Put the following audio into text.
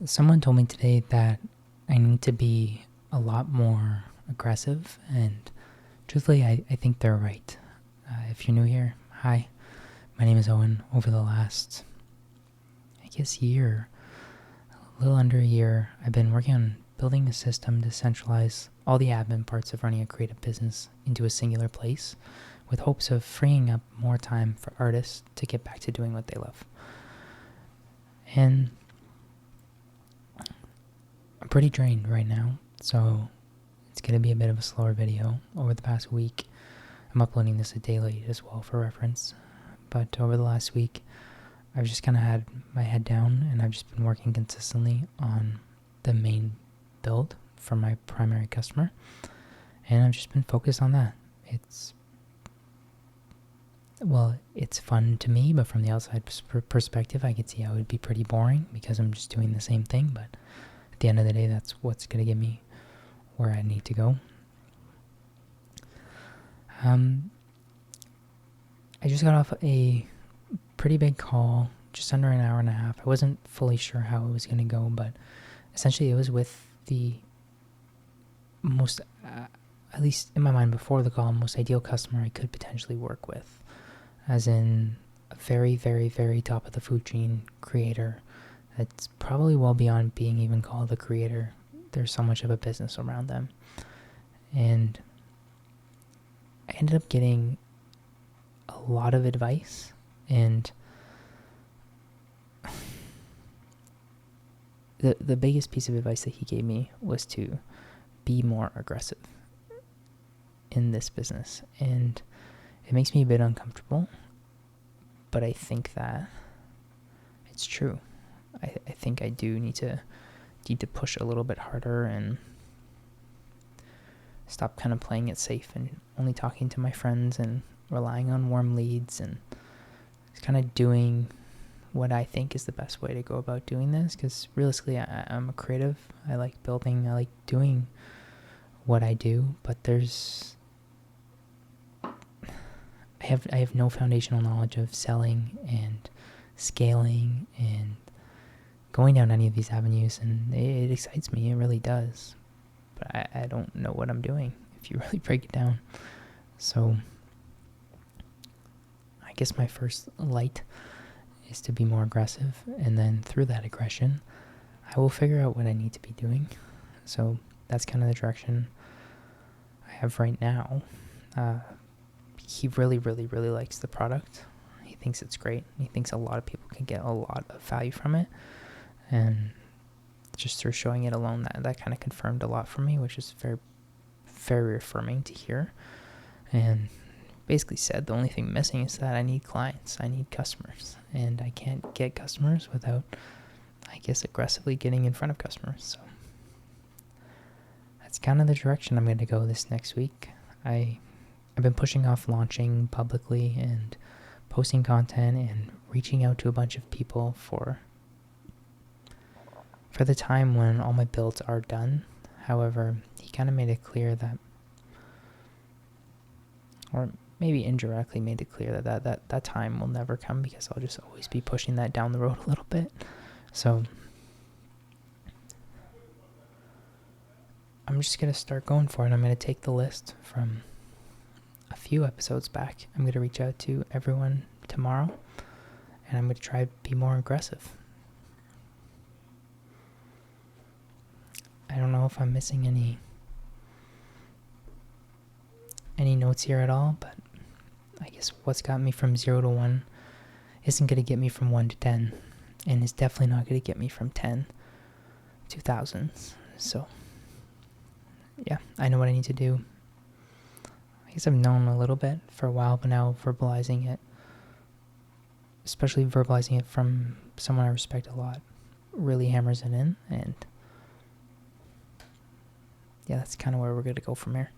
Someone told me today that I need to be a lot more aggressive, and truthfully, I think they're right. If you're new here, hi, my name is Owen. Over the last, year, a little under a year, I've been working on building a system to centralize all the admin parts of running a creative business into a singular place, with hopes of freeing up more time for artists to get back to doing what they love. And I'm pretty drained right now, so it's going to be a bit of a slower video. Over the past week, I'm uploading this a day late as well for reference, but over the last week, I've just kind of had my head down, and I've just been working consistently on the main build for my primary customer, and I've just been focused on that. It's fun to me, but from the outside perspective, I can see how it would be pretty boring because I'm just doing the same thing, but at the end of the day, that's what's going to get me where I need to go. I just got off a pretty big call, just under an hour and a half. I wasn't fully sure how it was going to go, but essentially it was with the most, at least in my mind before the call, most ideal customer I could potentially work with. As in a very, very, very top of the food chain creator that's probably well beyond being even called a creator. There's so much of a business around them. And I ended up getting a lot of advice, and the biggest piece of advice that he gave me was to be more aggressive in this business. And it makes me a bit uncomfortable, but I think that it's true. I think I do need to push a little bit harder and stop kind of playing it safe and only talking to my friends and relying on warm leads, and just kind of doing what I think is the best way to go about doing this, because realistically I'm a creative. I like building, I like doing what I do, but I have no foundational knowledge of selling and scaling and going down any of these avenues, and it excites me. It really does. But I don't know what I'm doing, if you really break it down. So I guess my first light is to be more aggressive, and then through that aggression, I will figure out what I need to be doing. So that's kind of the direction I have right now. He really, really, really likes the product. He thinks it's great. He thinks a lot of people can get a lot of value from it. And just through showing it alone, that kind of confirmed a lot for me, which is very, very affirming to hear. And basically said the only thing missing is that I need clients. I need customers. And I can't get customers without, I guess, aggressively getting in front of customers. So that's kind of the direction I'm going to go this next week. I've been pushing off launching publicly and posting content and reaching out to a bunch of people for the time when all my builds are done. However, he kind of made it clear that, or maybe indirectly made it clear that time will never come, because I'll just always be pushing that down the road a little bit. So I'm just going to start going for it. I'm going to take the list from a few episodes back. I'm going to reach out to everyone tomorrow, and I'm going to try to be more aggressive. I don't know if I'm missing any notes here at all, but I guess what's got me from 0 to 1 isn't going to get me from 1 to 10, and it's definitely not going to get me from 10 to thousands. So yeah, I know what I need to do. I guess I've known a little bit for a while, but now verbalizing it, especially verbalizing it from someone I respect a lot, really hammers it in. And yeah, that's kind of where we're going to go from here.